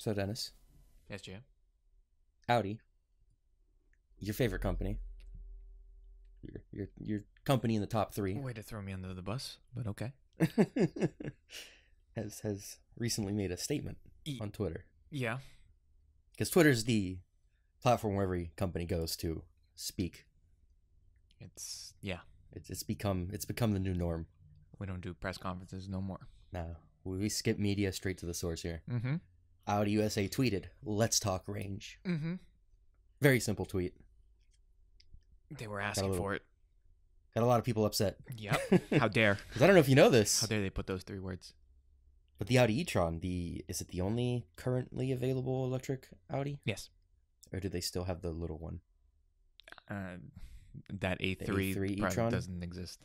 So, Dennis, Yes, Jim. Audi, your favorite company, your company in the top three, Way to throw me under the bus, but okay. has recently made a statement on Twitter. Yeah. Because Twitter's the platform where every company goes to speak. It's become the new norm. we don't do press conferences no more. Now we skip media straight to the source here. Mm-hmm. Audi USA tweeted, "Let's talk range." Mm-hmm. Very simple tweet. They were asking for it. Got a lot of people upset. Yep. How dare? Because I don't know if you know this. How dare they put those 3 words? But the Audi e-tron, is it the only currently available electric Audi? Yes. Or do they still have the little one? That A3, A3 probably e-tron doesn't exist.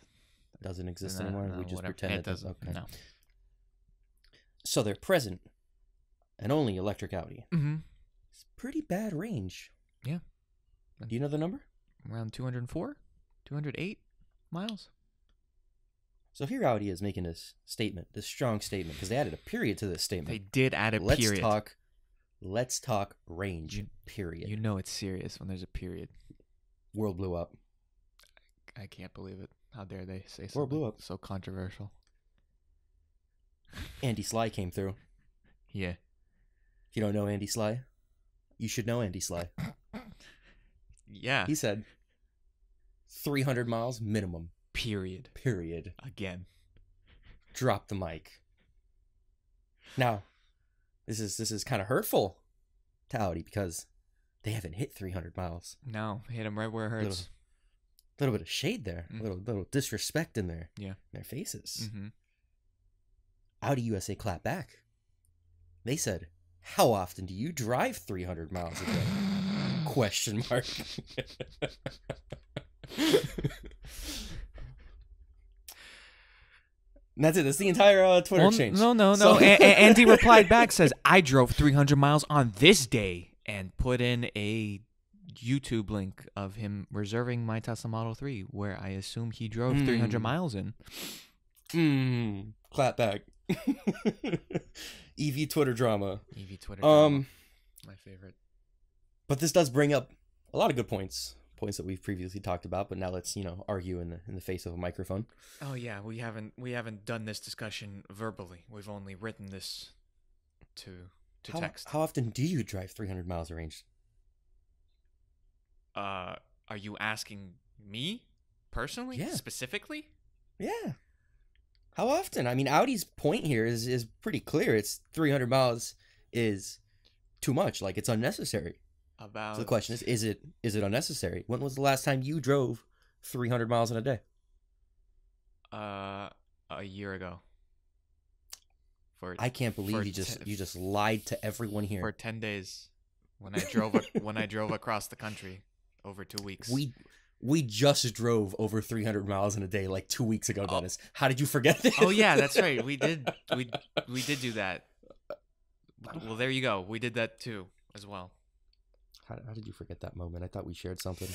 Doesn't exist anymore? We just whatever. pretend it it doesn't? doesn't. Okay. No. So their present and only electric Audi. Mm-hmm. It's pretty bad range. Yeah. Do you know the number? Around 204? 208 miles? So here Audi is making this statement, this strong statement, because they added a period to this statement. They did add a period. Let's talk range, period. You know it's serious when there's a period. World blew up. I can't believe it. How dare they say World blew something up. so controversial? Andy Sly came through. Yeah. If you don't know Andy Sly, you should know Andy Sly. Yeah. He said 300 miles minimum. Period. Again. Drop the mic. Now, this is kind of hurtful to Audi because they haven't hit 300 miles. No, hit them right where it hurts. Little bit of shade there. Mm. A little disrespect in there. Yeah. In their faces. Mm-hmm. Audi USA clapped back. They said, "How often do you drive 300 miles a day?" Question mark. And that's it. That's the entire Twitter exchange. No. So, Andy replied back, says, "I drove 300 miles on this day," and put in a YouTube link of him reserving my Tesla Model 3, where I assume he drove 300 miles in. Clap back. EV Twitter drama. EV Twitter drama. My favorite. But this does bring up a lot of good points that we've previously talked about, but now let's, argue in the face of a microphone. Oh yeah, we haven't done this discussion verbally. We've only written this to text. How often do you drive 300 miles of range? Are you asking me personally? Yeah. Specifically? Yeah. How often? I mean, Audi's point here is pretty clear. It's 300 miles is too much. Like, it's unnecessary. So the question is it unnecessary? When was the last time you drove 300 miles in a day? A year ago. I can't believe you just lied to everyone here. For 10 days, when I drove across the country over 2 weeks. We just drove over 300 miles in a day like 2 weeks ago, Dennis. How did you forget this? Oh yeah, that's right. We did do that. Well, there you go. We did that too as well. How did you forget that moment? I thought we shared something.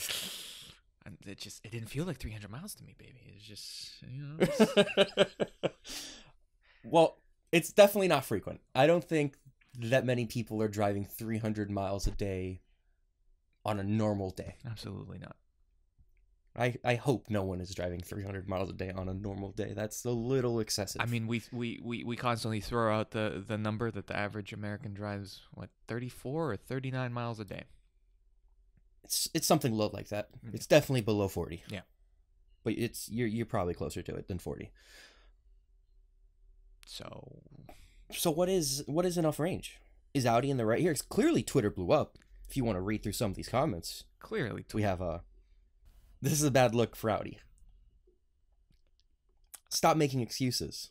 And it didn't feel like 300 miles to me, baby. It's just, Well, it's definitely not frequent. I don't think that many people are driving 300 miles a day on a normal day. Absolutely not. I hope no one is driving 300 miles a day on a normal day. That's a little excessive. I mean, we constantly throw out the number that the average American drives, 34 or 39 miles a day. It's something low like that. Mm-hmm. It's definitely below 40. Yeah. But you're probably closer to it than 40. So what is enough range? Is Audi in the right here? It's clearly Twitter blew up. If you want to read through some of these comments, clearly we have this is a bad look for Audi. Stop making excuses.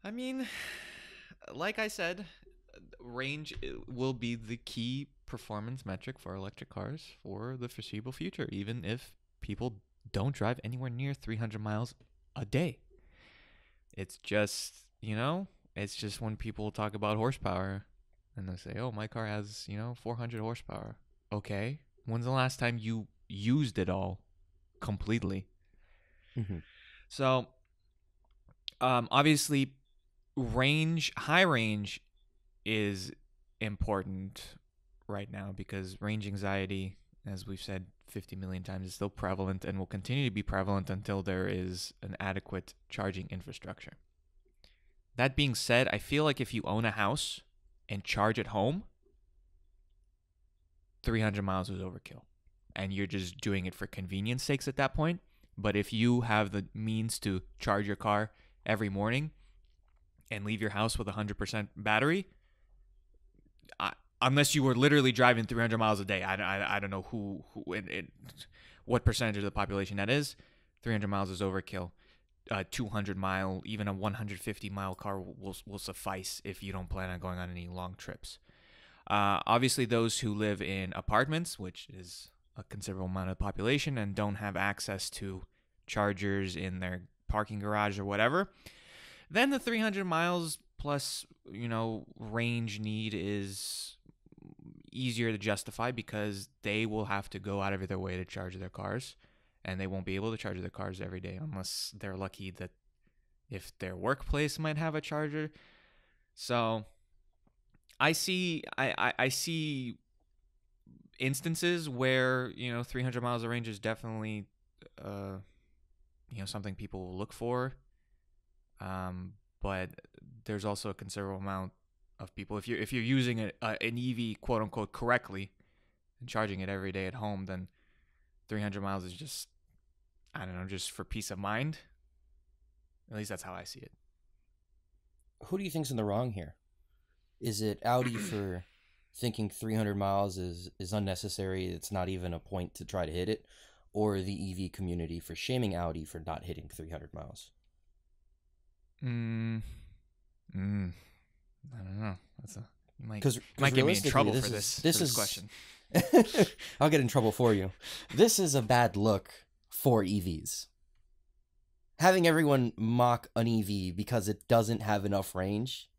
I mean, like I said, range will be the key performance metric for electric cars for the foreseeable future, even if people don't drive anywhere near 300 miles a day. It's just, it's just when people talk about horsepower and they say, "Oh, my car has, 400 horsepower." Okay. When's the last time you used it all completely? Mm-hmm. So, obviously, high range is important right now because range anxiety, as we've said 50 million times, is still prevalent and will continue to be prevalent until there is an adequate charging infrastructure. That being said, I feel like if you own a house and charge at home, 300 miles is overkill. And you're just doing it for convenience sakes at that point. But if you have the means to charge your car every morning and leave your house with 100% battery, unless you were literally driving 300 miles a day, I don't know what percentage of the population that is. 300 miles is overkill. 200 mile, even a 150 mile car will suffice if you don't plan on going on any long trips. Obviously, those who live in apartments, which is a considerable amount of the population, and don't have access to chargers in their parking garage or whatever, then the 300 miles plus, range need is easier to justify because they will have to go out of their way to charge their cars, and they won't be able to charge their cars every day unless they're lucky that if their workplace might have a charger. So I see instances where 300 miles of range is definitely something people will look for, but there's also a considerable amount of people, if you're using an EV quote unquote correctly and charging it every day at home, then 300 miles is just, I don't know, just for peace of mind. At least that's how I see it. Who do you think's in the wrong here? Is it Audi for thinking 300 miles is unnecessary, it's not even a point to try to hit it, or the EV community for shaming Audi for not hitting 300 miles? I don't know. You might get me in trouble for this question. I'll get in trouble for you. This is a bad look for EVs. Having everyone mock an EV because it doesn't have enough range.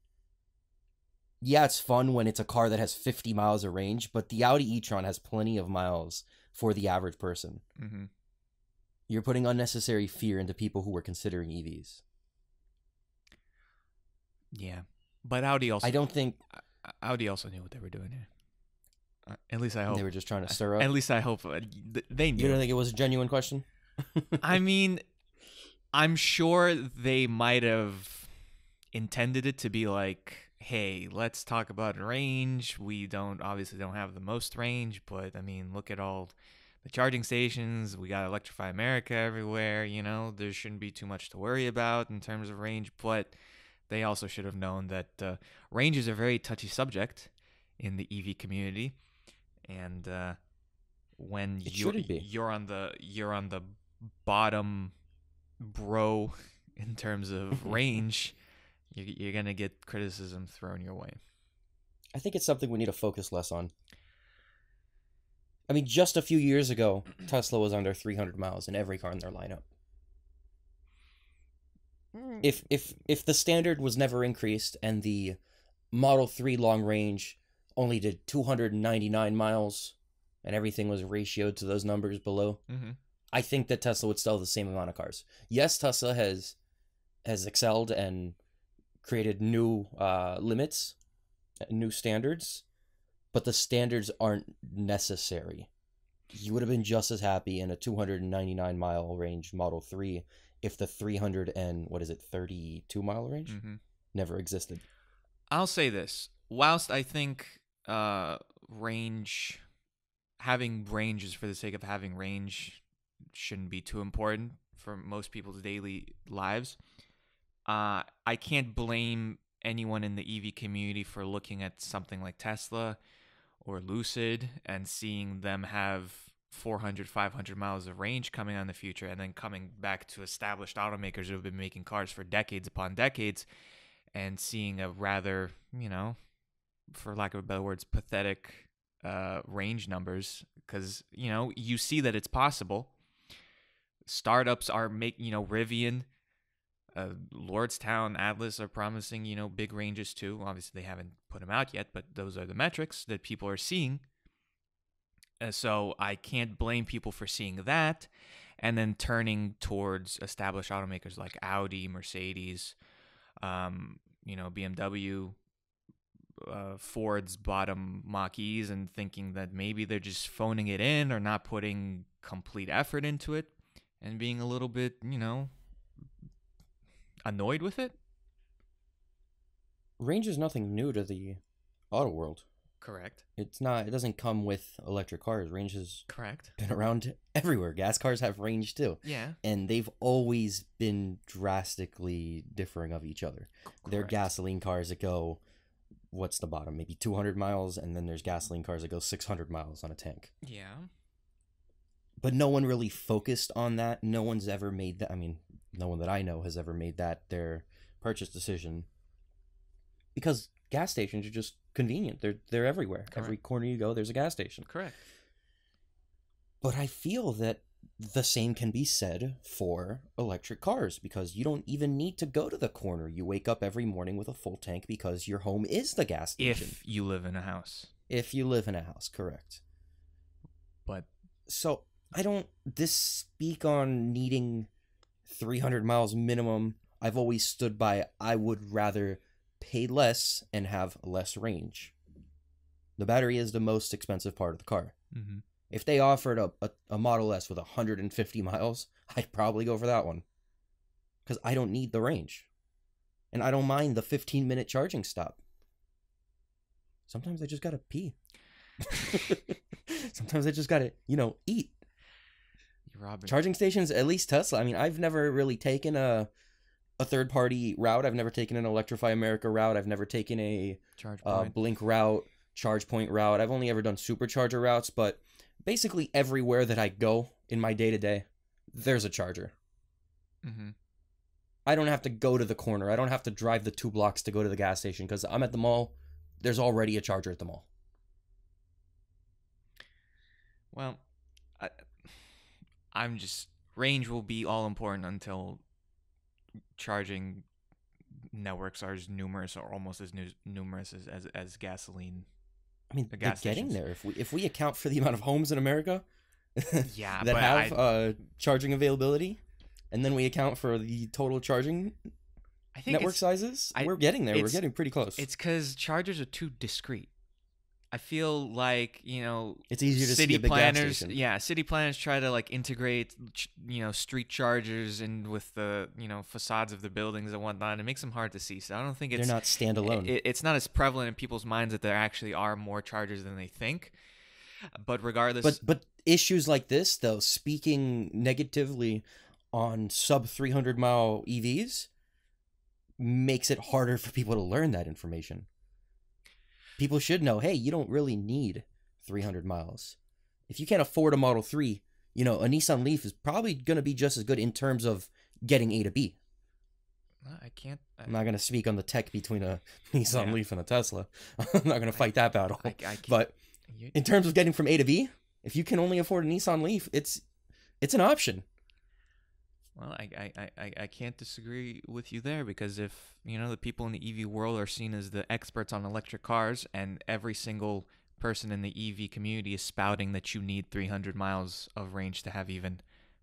Yeah, it's fun when it's a car that has 50 miles of range, but the Audi e-tron has plenty of miles for the average person. Mm-hmm. You're putting unnecessary fear into people who were considering EVs. Yeah, but Audi also... I don't think... Audi also knew what they were doing here. At least I hope. They were just trying to stir up? At least I hope they knew. You don't think it was a genuine question? I mean, I'm sure they might have intended it to be like, hey, let's talk about range. We obviously don't have the most range, but I mean, look at all the charging stations. We got Electrify America everywhere. There shouldn't be too much to worry about in terms of range, but they also should have known that range is a very touchy subject in the EV community, and when you're on the bottom bro in terms of range, you're gonna get criticism thrown your way. I think it's something we need to focus less on. I mean, just a few years ago, Tesla was under 300 miles in every car in their lineup. If the standard was never increased and the Model 3 long range only did 299 miles and everything was ratioed to those numbers below, I think that Tesla would sell the same amount of cars. Yes, Tesla has excelled and created new limits, new standards, but the standards aren't necessary. You would have been just as happy in a 299 mile range Model 3 if the 32 mile range never existed. I'll say this. Whilst I think having range is for the sake of having range shouldn't be too important for most people's daily lives, I can't blame anyone in the EV community for looking at something like Tesla or Lucid and seeing them have 400, 500 miles of range coming on in the future, and then coming back to established automakers who have been making cars for decades upon decades and seeing a rather, for lack of better words, pathetic range numbers, because, you see that it's possible. Startups are making, Rivian, Lordstown, Atlas are promising, big ranges too. Obviously, they haven't put them out yet, but those are the metrics that people are seeing. So I can't blame people for seeing that and then turning towards established automakers like Audi, Mercedes, BMW, Ford's bottom Mach-E's and thinking that maybe they're just phoning it in or not putting complete effort into it and being a little bit, annoyed with it. Range is nothing new to the auto world. Correct. It doesn't come with electric cars. Range has Correct. been around everywhere. Gas cars have range too. Yeah. And they've always been drastically differing of each other. Correct. There are gasoline cars that go, what's the bottom? Maybe 200 miles, and then there's gasoline cars that go 600 miles on a tank. Yeah. But no one really focused on that. No one's ever made that. I mean, no one that I know has ever made that their purchase decision. Because gas stations are just convenient. They're everywhere. Correct. Every corner you go, there's a gas station. Correct. But I feel that the same can be said for electric cars, because you don't even need to go to the corner. You wake up every morning with a full tank because your home is the gas station. If you live in a house. If you live in a house, correct. But so I don't speak on needing 300 miles minimum. I've always stood by I would rather pay less and have less range. The battery is the most expensive part of the car. Mm-hmm. If they offered a Model S with 150 miles, I'd probably go for that one. Because I don't need the range. And I don't mind the 15-minute charging stop. Sometimes I just gotta pee. Sometimes I just gotta, eat. You're robbing. Charging stations, at least Tesla. I mean, I've never really taken a third-party route. I've never taken an Electrify America route. I've never taken a Blink route, ChargePoint route. I've only ever done supercharger routes, but basically everywhere that I go in my day-to-day, there's a charger. Mm-hmm. I don't have to go to the corner. I don't have to drive the 2 blocks to go to the gas station because I'm at the mall. There's already a charger at the mall. Well, I'm just... Range will be all important until charging networks are as numerous or almost as numerous as gasoline. I mean, they're getting there. If we account for the amount of homes in America yeah, that have charging availability, and then we account for the total charging network sizes, we're getting there. We're getting pretty close. It's because chargers are too discrete. I feel like, it's easier to see a big gas station. Yeah, city planners try to integrate, street chargers and with the, facades of the buildings and whatnot. It makes them hard to see. So I don't think they're not standalone. It's not as prevalent in people's minds that there actually are more chargers than they think. But regardless, but issues like this, though, speaking negatively on sub 300 mile EVs, makes it harder for people to learn that information. People should know, hey, you don't really need 300 miles. If you can't afford a Model 3, a Nissan Leaf is probably going to be just as good in terms of getting A to B. I'm not going to speak on the tech between a Nissan Leaf and a Tesla. I'm not going to fight that battle. But in terms of getting from A to B, if you can only afford a Nissan Leaf, it's an option. Well, I can't disagree with you there, because if, the people in the EV world are seen as the experts on electric cars, and every single person in the EV community is spouting that you need 300 miles of range to have even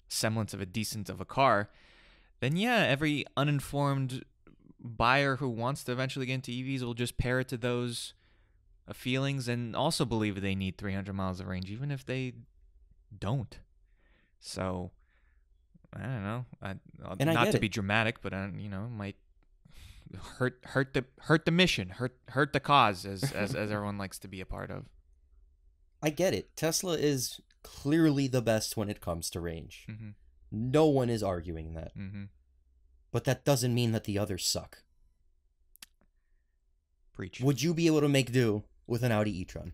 semblance of a car, then yeah, every uninformed buyer who wants to eventually get into EVs will just pair it to those feelings and also believe they need 300 miles of range, even if they don't. So... I don't know. Not to be dramatic, but might hurt the mission, hurt the cause, as everyone likes to be a part of. I get it. Tesla is clearly the best when it comes to range. Mm-hmm. No one is arguing that. Mm-hmm. But that doesn't mean that the others suck. Preach. Would you be able to make do with an Audi e-tron?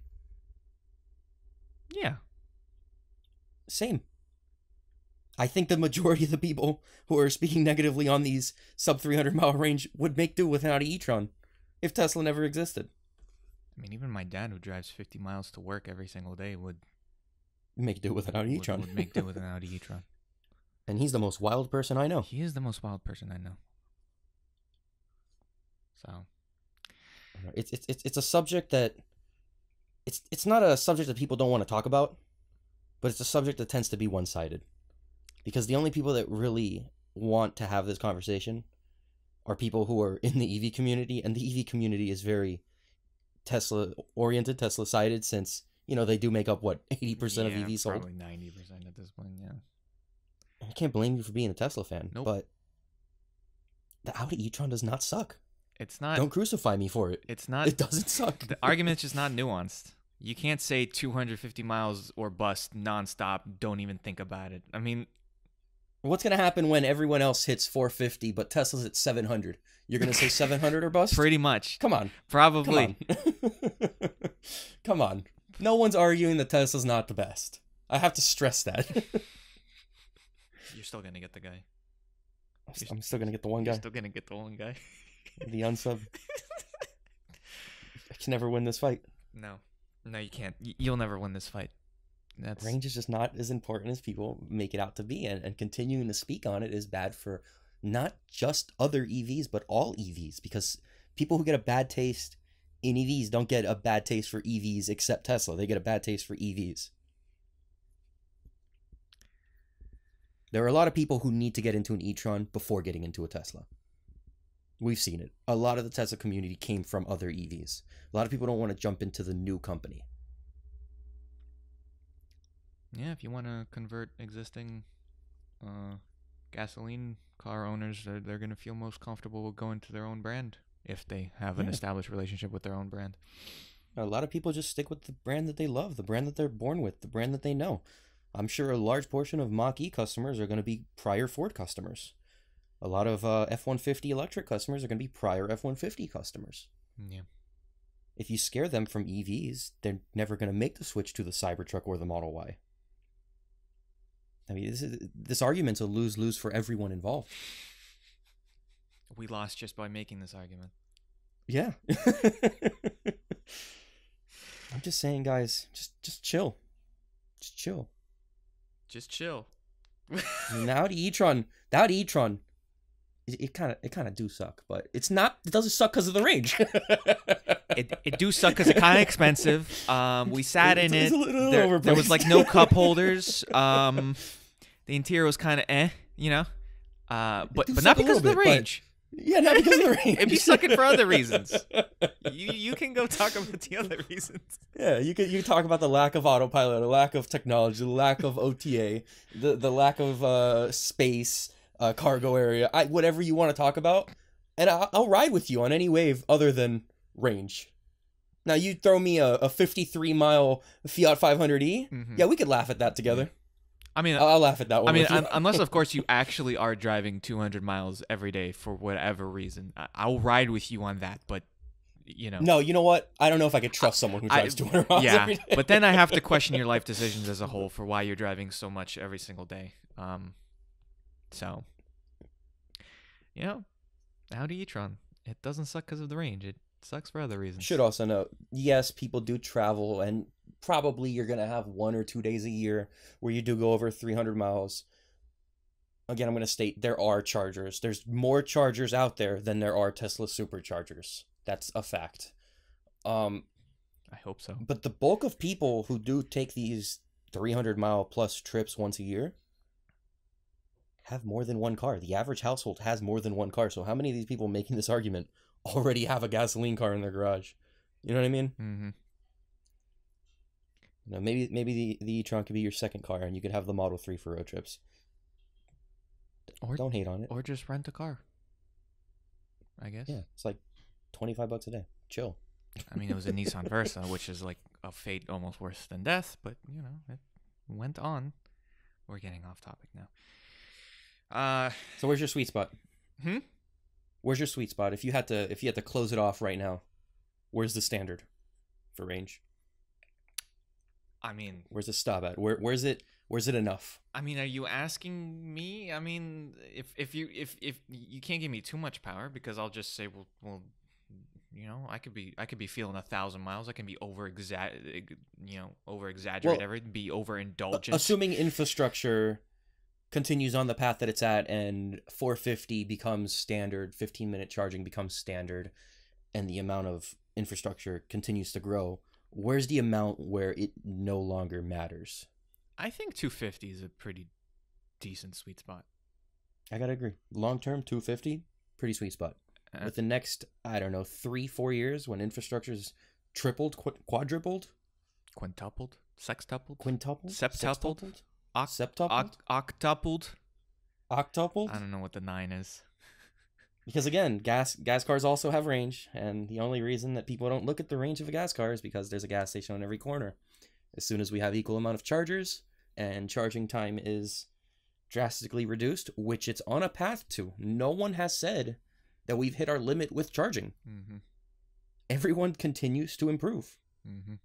Yeah. Same. I think the majority of the people who are speaking negatively on these sub 300 mile range would make do with an Audi e-tron if Tesla never existed. I mean, even my dad, who drives 50 miles to work every single day, would make do with an Audi e-tron. Would make do with an Audi e-tron. And he's the most wild person I know. He is the most wild person I know. So, it's a subject that it's not a subject that people don't want to talk about, but it's a subject that tends to be one-sided. Because the only people that really want to have this conversation are people who are in the EV community, and the EV community is very Tesla oriented, Tesla sided, since they do make up what 80% of EVs sold. Probably 90% at this point. Yeah. I can't blame you for being a Tesla fan, Nope. but the Audi e-tron does not suck. It's not. Don't crucify me for it. It's not. It doesn't suck. The argument's just not nuanced. You can't say 250 miles or bust nonstop. Don't even think about it. I mean, what's gonna happen when everyone else hits 450, but Tesla's at 700? You're gonna say 700 or bust? Pretty much. Come on. Probably. Come on. No one's arguing that Tesla's not the best. I have to stress that. You're still gonna get the guy. I'm still gonna get the one guy. You're still gonna get the one guy. The unsub. I can never win this fight. No, you can't. You'll never win this fight. Range is just not as important as people make it out to be, and continuing to speak on it is bad for not just other EVs, but all EVs, because people who get a bad taste in EVs don't get a bad taste for EVs except Tesla. They get a bad taste for EVs. There are a lot of people who need to get into an e-tron before getting into a Tesla. We've seen it. A lot of the Tesla community came from other EVs. A lot of people don't want to jump into the new company. Yeah, if you want to convert existing gasoline car owners, they're going to feel most comfortable going to their own brand if they have an established relationship with their own brand. A lot of people just stick with the brand that they love, the brand that they're born with, the brand that they know. I'm sure a large portion of Mach-E customers are going to be prior Ford customers. A lot of F-150 electric customers are going to be prior F-150 customers. Yeah. If you scare them from EVs, they're never going to make the switch to the Cybertruck or the Model Y. I mean, this argument's a lose-lose for everyone involved. We lost just by making this argument. Yeah. I'm just saying, guys, just chill. Just chill. Just chill. I mean, the Audi e-tron, it kind of do suck, but it doesn't suck because of the range. it do suck because it's kind of expensive. We sat in it. There was like no cup holders. The interior was kind of but not because of the range. Yeah, not because of the range. It'd be sucking for other reasons. You can go talk about the other reasons. Yeah, you talk about the lack of autopilot, the lack of technology, the lack of OTA, the lack of space, cargo area, whatever you want to talk about, and I'll ride with you on any wave other than range. Now you throw me a 53-mile Fiat 500e, yeah, we could laugh at that together. I mean, I'll laugh at that one. I mean, unless of course you actually are driving 200 miles every day for whatever reason, I'll ride with you on that. But no, you know what? I don't know if I could trust someone who drives 200 miles every day. But then I have to question your life decisions as a whole for why you're driving so much every single day. So, Audi e-tron, it doesn't suck because of the range. It sucks for other reasons. Should also note, yes, people do travel, and probably you're going to have 1 or 2 days a year where you do go over 300 miles. Again, I'm going to state there are chargers. There's more chargers out there than there are Tesla superchargers. That's a fact. I hope so. But the bulk of people who do take these 300-mile plus trips once a year have more than one car. The average household has more than one car. So how many of these people making this argument already have a gasoline car in their garage? You know what I mean? Mm-hmm. Maybe the e-tron could be your second car, and you could have the Model 3 for road trips. Or don't hate on it. Or just rent a car, I guess. Yeah, it's like $25 a day. Chill. I mean, it was a Nissan Versa, which is like a fate almost worse than death, but it went on. We're getting off topic now. So where's your sweet spot? Hmm? Where's your sweet spot? If you had to close it off right now, where's the standard for range? I mean, where's the stop at? Where's it enough? I mean, are you asking me? I mean, if you can't give me too much power, because I'll just say, well, I could be feeling 1,000 miles. I can be over exaggerate everything, be overindulgent. Assuming infrastructure continues on the path that it's at, and 450 becomes standard, 15-minute charging becomes standard, and the amount of infrastructure continues to grow, where's the amount where it no longer matters? I think 250 is a pretty decent sweet spot. I gotta agree. Long term, 250, pretty sweet spot. With the next, I don't know, 3-4 years when infrastructure's tripled, quadrupled, quintupled, sextupled, quintupled, septupled, septupled, octupled. octupled. I don't know what the 9 is. Because again, gas cars also have range, and the only reason that people don't look at the range of a gas car is because there's a gas station on every corner. As soon as we have equal amount of chargers and charging time is drastically reduced, which it's on a path to. No one has said that we've hit our limit with charging. Mm-hmm. Everyone continues to improve. Mm-hmm.